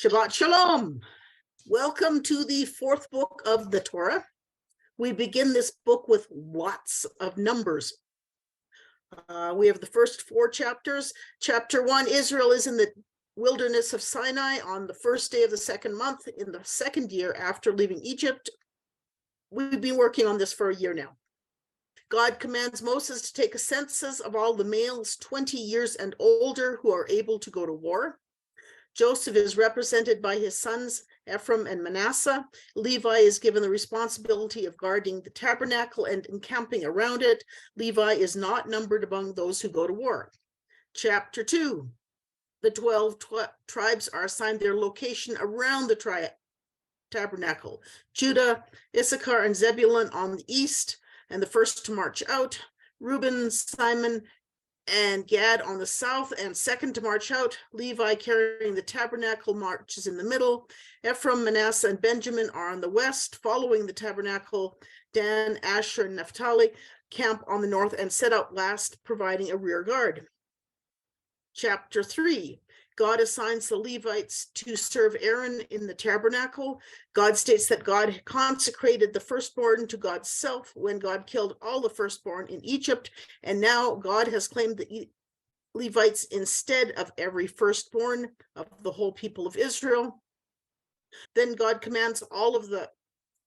Shabbat Shalom. Welcome to the fourth book of the Torah. We begin this book with lots of numbers. We have the first four chapters. Chapter 1, Israel is in the wilderness of Sinai on the first day of the second month in the second year after leaving Egypt. We've been working on this for a year now. God commands Moses to take a census of all the males 20 years and older who are able to go to war. Joseph is represented by his sons, Ephraim and Manasseh. Levi is given the responsibility of guarding the tabernacle and encamping around it. Levi is not numbered among those who go to war. Chapter 2, the 12 tribes are assigned their location around the tabernacle. Judah, Issachar, and Zebulun on the east, and the first to march out. Reuben, Simon, and Gad on the south, and second to march out. Levi, carrying the tabernacle, marches in the middle. Ephraim, Manasseh, and Benjamin are on the west, following the tabernacle. Dan, Asher, and Naphtali camp on the north and set out last, providing a rear guard. Chapter 3, God assigns the Levites to serve Aaron in the tabernacle. God states that God consecrated the firstborn to God's self when God killed all the firstborn in Egypt, and now God has claimed the Levites instead of every firstborn of the whole people of Israel. Then God commands all of the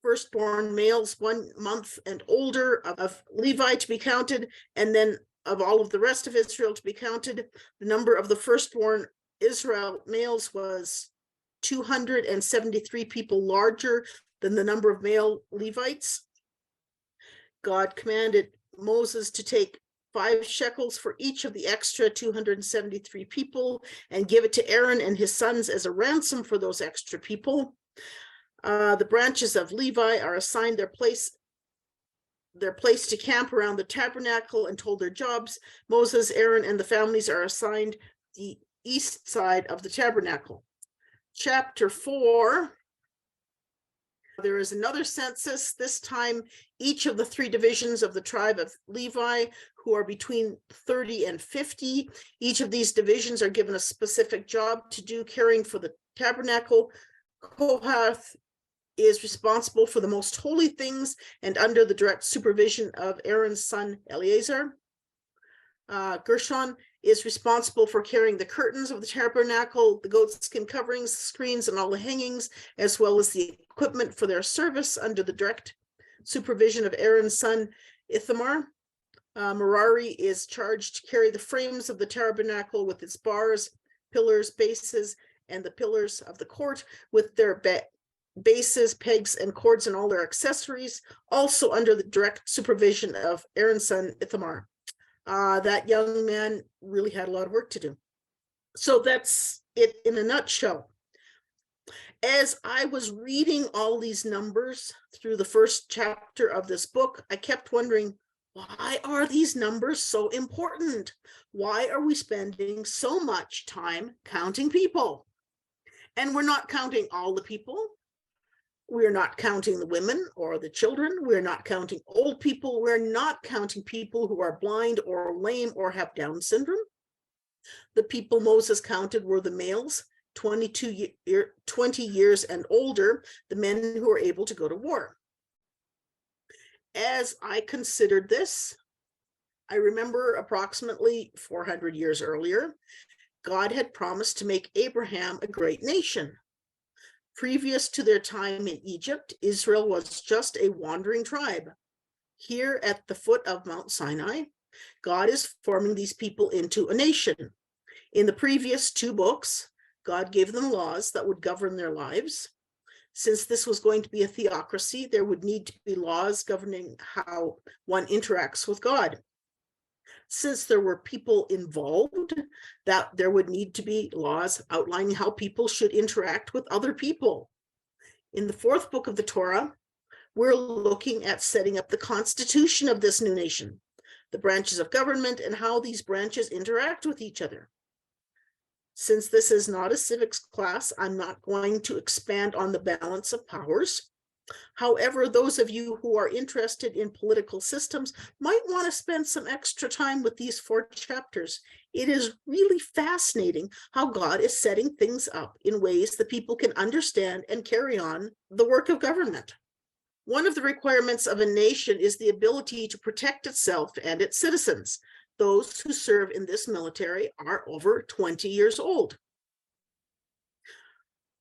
firstborn males 1 month and older of Levi to be counted, and then of all of the rest of Israel to be counted. The number of the firstborn Israel males was 273 people larger than the number of male Levites. God commanded Moses to take 5 shekels for each of the extra 273 people and give it to Aaron and his sons as a ransom for those extra people. The branches of Levi are assigned their place to camp around the tabernacle and told their jobs. Moses, Aaron, and the families are assigned the east side of the tabernacle. Chapter 4, there is another census. This time, each of the 3 divisions of the tribe of Levi, who are between 30 and 50, each of these divisions are given a specific job to do, caring for the tabernacle. Kohath is responsible for the most holy things and under the direct supervision of Aaron's son Eleazar. Gershon is responsible for carrying the curtains of the tabernacle, the goatskin coverings, screens, and all the hangings, as well as the equipment for their service under the direct supervision of Aaron's son Ithamar. Merari is charged to carry the frames of the tabernacle with its bars, pillars, bases, and the pillars of the court with their bases, pegs, and cords, and all their accessories, also under the direct supervision of Aaron's son Ithamar. That young man really had a lot of work to do. So that's it in a nutshell. As I was reading all these numbers through the first chapter of this book, I kept wondering, why are these numbers so important? Why are we spending so much time counting people? And we're not counting all the people. We're not counting the women or the children. We're not counting old people. We're not counting people who are blind or lame or have Down syndrome. The people Moses counted were the males, 20 years and older, the men who were able to go to war. As I considered this, I remember approximately 400 years earlier, God had promised to make Abraham a great nation. Previous to their time in Egypt, Israel was just a wandering tribe. Here at the foot of Mount Sinai, God is forming these people into a nation. In the previous 2 books, God gave them laws that would govern their lives. Since this was going to be a theocracy, there would need to be laws governing how one interacts with God. Since there were people involved, that there would need to be laws outlining how people should interact with other people. In the 4th book of the Torah, we're looking at setting up the constitution of this new nation, the branches of government, and how these branches interact with each other. Since this is not a civics class, I'm not going to expand on the balance of powers. However, those of you who are interested in political systems might want to spend some extra time with these 4 chapters. It is really fascinating how God is setting things up in ways that people can understand and carry on the work of government. One of the requirements of a nation is the ability to protect itself and its citizens. Those who serve in this military are over 20 years old.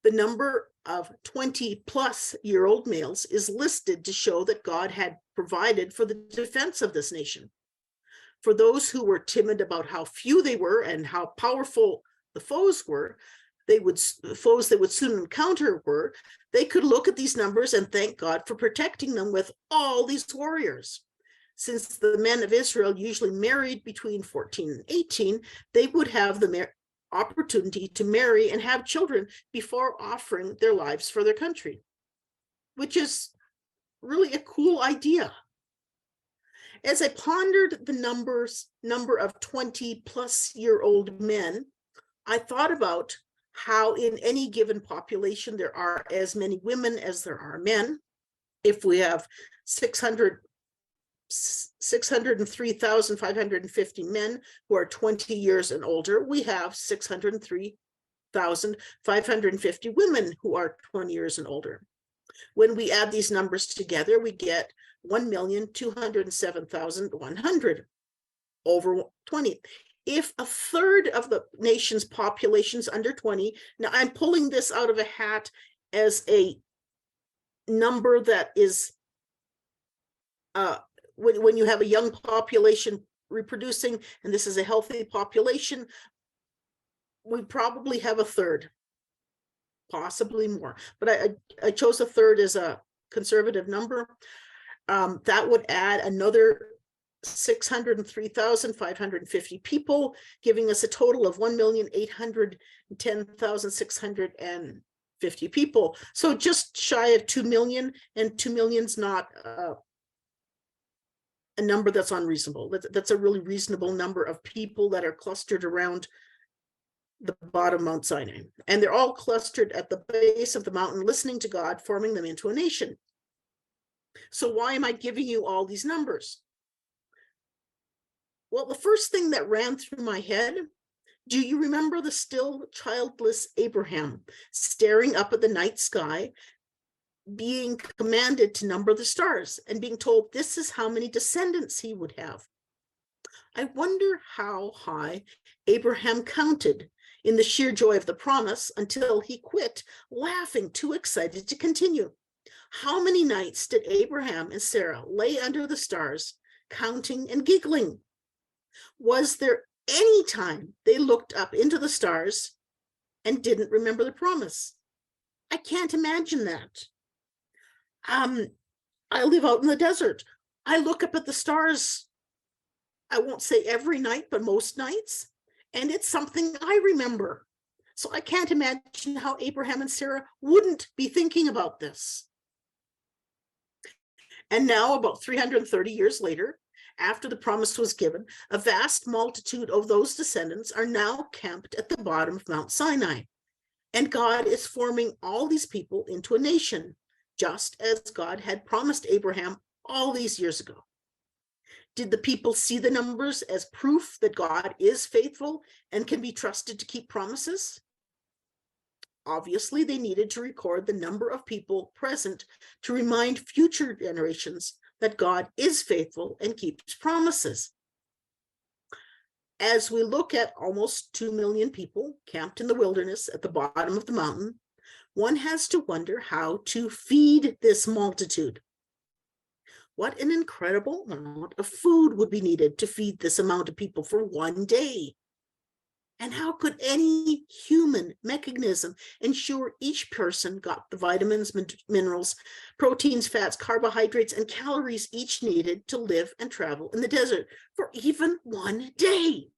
The number of 20-plus-year-old males is listed to show that God had provided for the defense of this nation. For those who were timid about how few they were and how powerful the foes were, they would soon encounter were, they could look at these numbers and thank God for protecting them with all these warriors. Since the men of Israel usually married between 14 and 18, they would have the opportunity to marry and have children before offering their lives for their country, which is really a cool idea. As I pondered the number of 20-plus-year-old men, I thought about how in any given population there are as many women as there are men. If we have 603,550 men who are 20 years and older, we have 603,550 women who are 20 years and older. When we add these numbers together, we get 1,207,100 over 20. If a third of the nation's population is under 20, now I'm pulling this out of a hat as a number that is, when you have a young population reproducing, and this is a healthy population, we probably have a third, possibly more. But I chose a third as a conservative number. That would add another 603,550 people, giving us a total of 1,810,650 people. So just shy of 2 million, and 2 million's not a number that's unreasonable. That's a really reasonable number of people that are clustered around the bottom of Mount Sinai. And they're all clustered at the base of the mountain, listening to God, forming them into a nation. So why am I giving you all these numbers? Well, the first thing that ran through my head, do you remember the still childless Abraham staring up at the night sky, being commanded to number the stars and being told this is how many descendants he would have? I wonder how high Abraham counted in the sheer joy of the promise until he quit laughing, too excited to continue. How many nights did Abraham and Sarah lay under the stars, counting and giggling? Was there any time they looked up into the stars and didn't remember the promise? I can't imagine that. I live out in the desert. I look up at the stars, I won't say every night, but most nights, and it's something I remember. So I can't imagine how Abraham and Sarah wouldn't be thinking about this. And now, about 330 years later, after the promise was given, a vast multitude of those descendants are now camped at the bottom of Mount Sinai. And God is forming all these people into a nation, just as God had promised Abraham all these years ago. Did the people see the numbers as proof that God is faithful and can be trusted to keep promises? Obviously, they needed to record the number of people present to remind future generations that God is faithful and keeps promises. As we look at almost 2 million people camped in the wilderness at the bottom of the mountain, one has to wonder how to feed this multitude. What an incredible amount of food would be needed to feed this amount of people for one day. And how could any human mechanism ensure each person got the vitamins, minerals, proteins, fats, carbohydrates, and calories each needed to live and travel in the desert for even one day?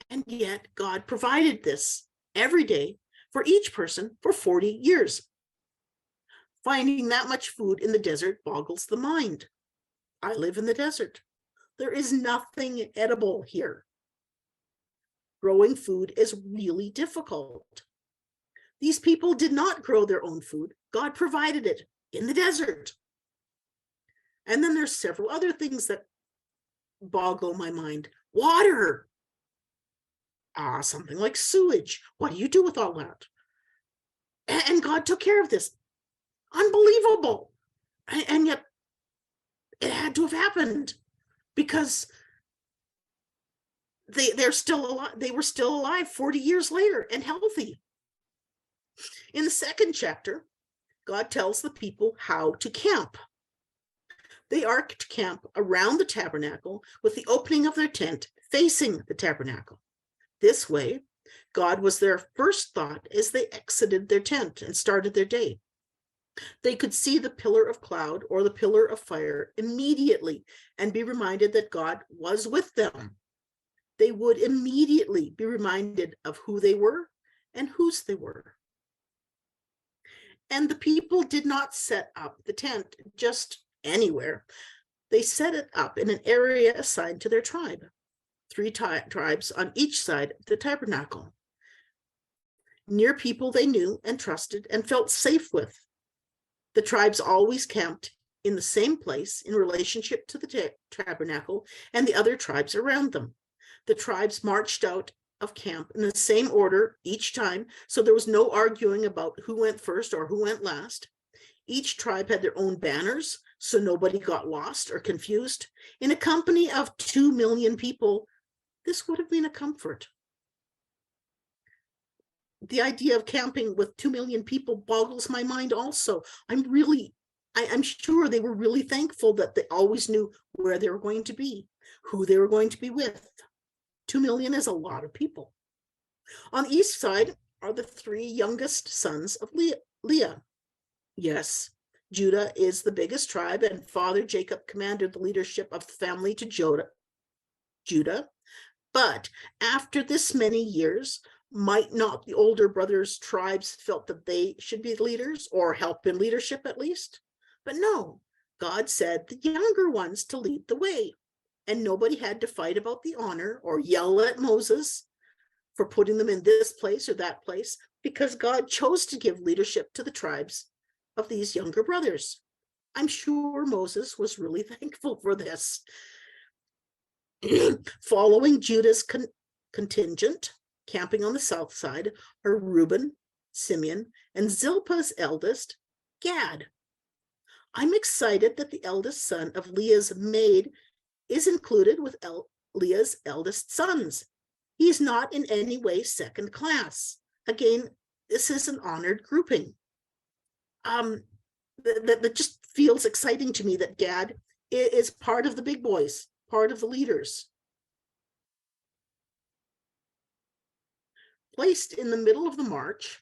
And yet God provided this every day for each person for 40 years. Finding that much food in the desert boggles the mind. I live in the desert. There is nothing edible here. Growing food is really difficult. These people did not grow their own food. God provided it in the desert. And then there's several other things that boggle my mind. Water. Something like sewage. What do you do with all that? And God took care of this. Unbelievable. And yet it had to have happened because they're still alive. They were still alive 40 years later and healthy. In the second chapter, God tells the people how to camp. They are to camp around the tabernacle with the opening of their tent facing the tabernacle. This way, God was their first thought as they exited their tent and started their day. They could see the pillar of cloud or the pillar of fire immediately and be reminded that God was with them. They would immediately be reminded of who they were and whose they were. And the people did not set up the tent just anywhere. They set it up in an area assigned to their tribe. 3 tribes on each side of the tabernacle. Near people they knew and trusted and felt safe with. The tribes always camped in the same place in relationship to the tabernacle and the other tribes around them. The tribes marched out of camp in the same order each time, so there was no arguing about who went first or who went last. Each tribe had their own banners, so nobody got lost or confused. In a company of 2 million people, this would have been a comfort. The idea of camping with 2 million people boggles my mind also. I'm sure they were really thankful that they always knew where they were going to be, who they were going to be with. 2 million is a lot of people. On the east side are the 3 youngest sons of Leah. Yes, Judah is the biggest tribe, and Father Jacob commanded the leadership of the family to Judah. But after this many years, might not the older brothers' tribes felt that they should be leaders or help in leadership at least? But no, God said the younger ones to lead the way, and nobody had to fight about the honor or yell at Moses for putting them in this place or that place, because God chose to give leadership to the tribes of these younger brothers. I'm sure Moses was really thankful for this. Following Judah's contingent, camping on the south side, are Reuben, Simeon, and Zilpah's eldest, Gad. I'm excited that the eldest son of Leah's maid is included with Leah's eldest sons. He's not in any way second class. Again, this is an honored grouping. That just feels exciting to me that Gad is part of the big boys, part of the leaders. Placed in the middle of the march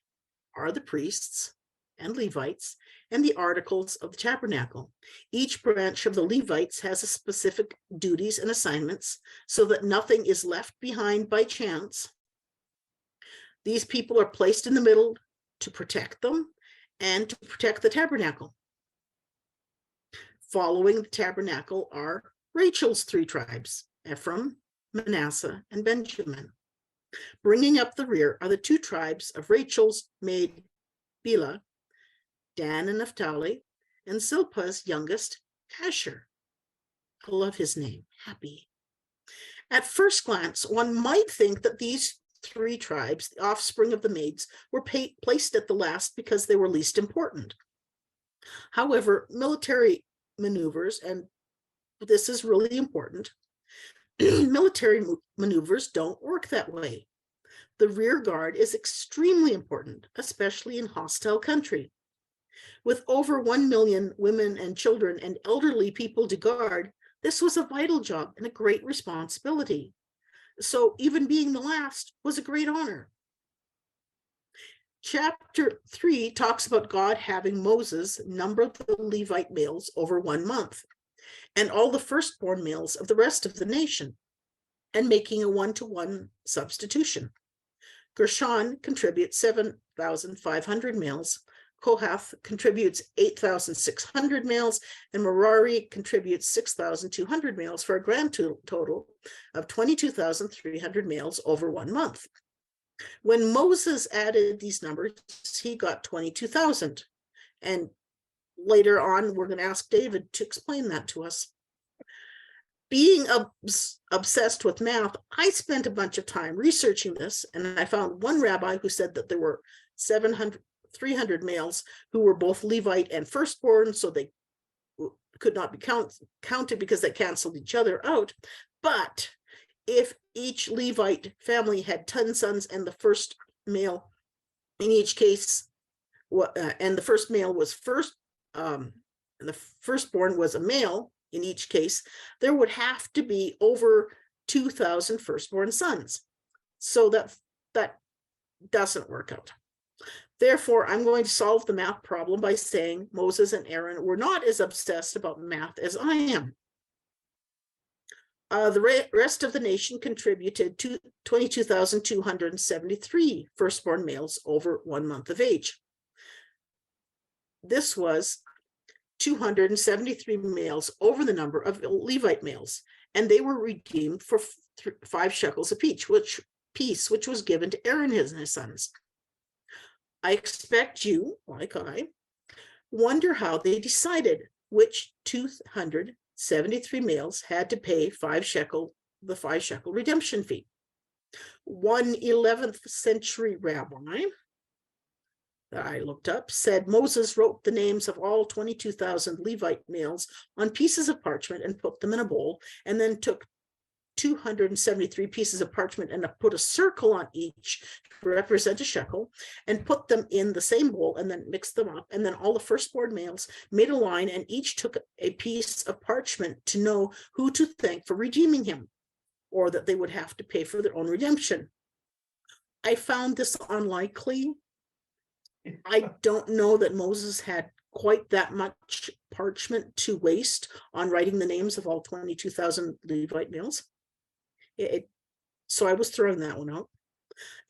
are the priests and Levites and the articles of the tabernacle. Each branch of the Levites has a specific duties and assignments so that nothing is left behind by chance. These people are placed in the middle to protect them and to protect the tabernacle. Following the tabernacle are Rachel's 3 tribes, Ephraim, Manasseh, and Benjamin. Bringing up the rear are the 2 tribes of Rachel's maid Bilhah, Dan and Naphtali, and Zilpah's youngest, Asher. I love his name, Happy. At first glance, one might think that these 3 tribes, the offspring of the maids, were placed at the last because they were least important. However, military maneuvers, and this is really important, military maneuvers don't work that way. The rear guard is extremely important, especially in hostile country. With over 1 million women and children and elderly people to guard, this was a vital job and a great responsibility. So even being the last was a great honor. Chapter 3 talks about God having Moses number the Levite males over 1 month and all the firstborn males of the rest of the nation, and making a 1-to-1 substitution. Gershon contributes 7,500 males, Kohath contributes 8,600 males, and Merari contributes 6,200 males for a grand total of 22,300 males over 1 month. When Moses added these numbers, he got 22,000. And later on, we're going to ask David to explain that to us. Being obsessed with math, I spent a bunch of time researching this, and I found one rabbi who said that there were 300 males who were both Levite and firstborn, so they could not be counted because they canceled each other out. But if each Levite family had 10 sons and the first male in each case, and the first male was and the firstborn was a male in each case, there would have to be over 2,000 firstborn sons. So that doesn't work out. Therefore, I'm going to solve the math problem by saying Moses and Aaron were not as obsessed about math as I am. The rest of the nation contributed to 22,273 firstborn males over 1 month of age. This was 273 males over the number of Levite males, and they were redeemed for 5 shekels apiece, which was given to Aaron and his sons. I expect you, like I, wonder how they decided which 273 males had to pay the 5 shekel redemption fee. One 11th century rabbi that I looked up said Moses wrote the names of all 22,000 Levite males on pieces of parchment and put them in a bowl, and then took 273 pieces of parchment and put a circle on each to represent a shekel, and put them in the same bowl, and then mixed them up. And then all the firstborn males made a line, and each took a piece of parchment to know who to thank for redeeming him, or that they would have to pay for their own redemption. I found this unlikely. I don't know that Moses had quite that much parchment to waste on writing the names of all 22,000 Levite males. So I was throwing that one out.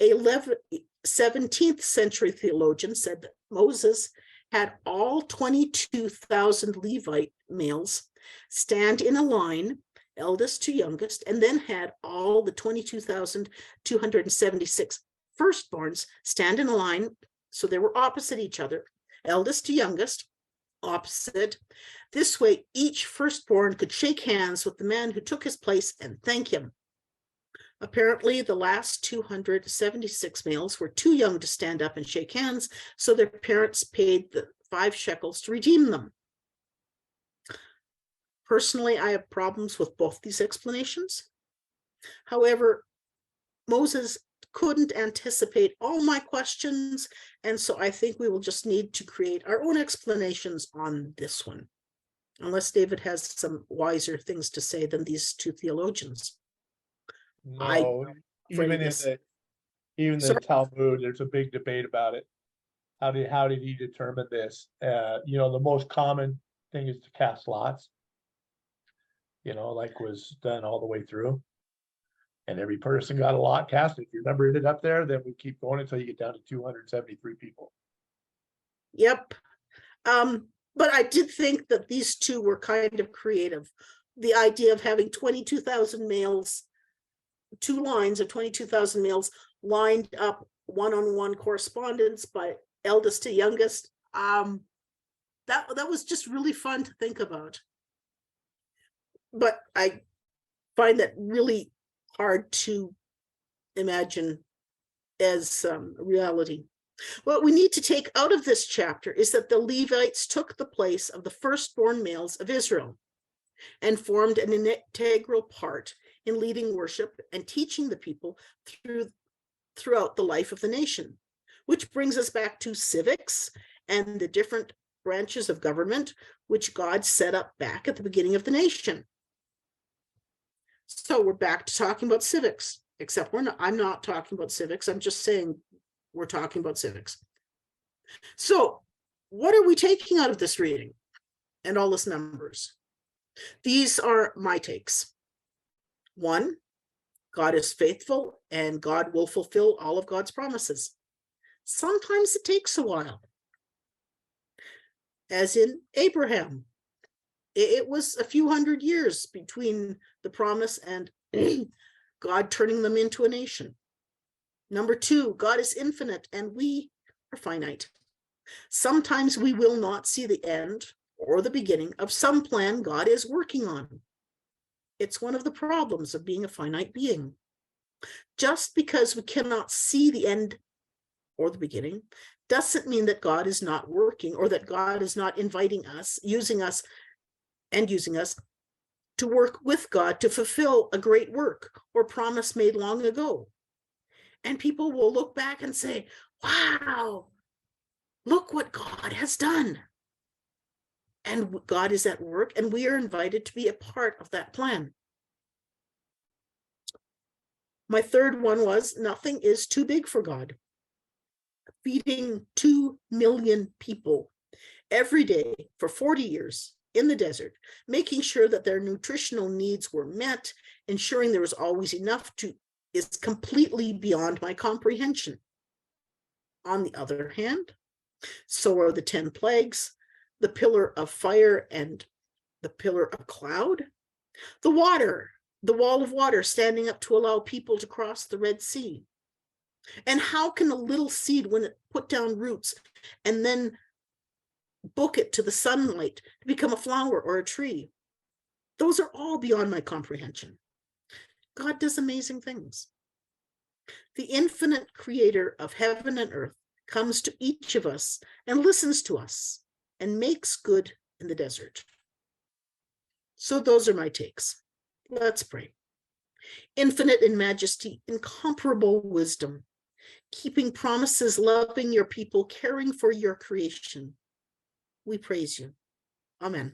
A 17th century theologian said that Moses had all 22,000 Levite males stand in a line, eldest to youngest, and then had all the 22,276 firstborns stand in a line, so they were opposite each other, eldest to youngest, opposite. This way, each firstborn could shake hands with the man who took his place and thank him. Apparently, the last 276 males were too young to stand up and shake hands, so their parents paid the 5 shekels to redeem them. Personally, I have problems with both these explanations. However, Moses couldn't anticipate all my questions, and so I think we will just need to create our own explanations on this one, unless David has some wiser things to say than these two theologians. No, even the Talmud, there's a big debate about it. How did he determine this? The most common thing is to cast lots, like was done all the way through. And every person got a lot cast. If your number ended up there, then we keep going until you get down to 273 people. Yep. But I did think that these two were kind of creative. The idea of having 22,000 males, 2 lines of 22,000 males lined up, one-on-one correspondence by eldest to youngest. That was just really fun to think about. But I find that really hard to imagine as reality. What we need to take out of this chapter is that the Levites took the place of the firstborn males of Israel and formed an integral part in leading worship and teaching the people throughout the life of the nation, which brings us back to civics and the different branches of government which God set up back at the beginning of the nation. So we're back to talking about civics, except I'm not talking about civics. I'm just saying we're talking about civics. So what are we taking out of this reading and all this numbers? These are my takes. 1, God is faithful and God will fulfill all of God's promises. Sometimes it takes a while. As in Abraham, it was a few hundred years between the promise and God turning them into a nation. Number 2, God is infinite and we are finite. Sometimes we will not see the end or the beginning of some plan God is working on. It's one of the problems of being a finite being. Just because we cannot see the end or the beginning doesn't mean that God is not working, or that God is not inviting us, using us to work with God to fulfill a great work or promise made long ago. And people will look back and say, wow, look what God has done. And God is at work, and we are invited to be a part of that plan. My third one was, nothing is too big for God. Feeding 2 million people every day for 40 years in the desert, making sure that their nutritional needs were met, ensuring there was always enough is completely beyond my comprehension. On the other hand, so are the 10 plagues, the pillar of fire and the pillar of cloud, the wall of water standing up to allow people to cross the Red Sea. And how can a little seed, when it put down roots and then book it to the sunlight, to become a flower or a tree? Those are all beyond my comprehension. God does amazing things. The infinite creator of heaven and earth comes to each of us and listens to us and makes good in the desert. So those are my takes. Let's pray. Infinite in majesty, incomparable wisdom, keeping promises, loving your people, caring for your creation, we praise you. Amen.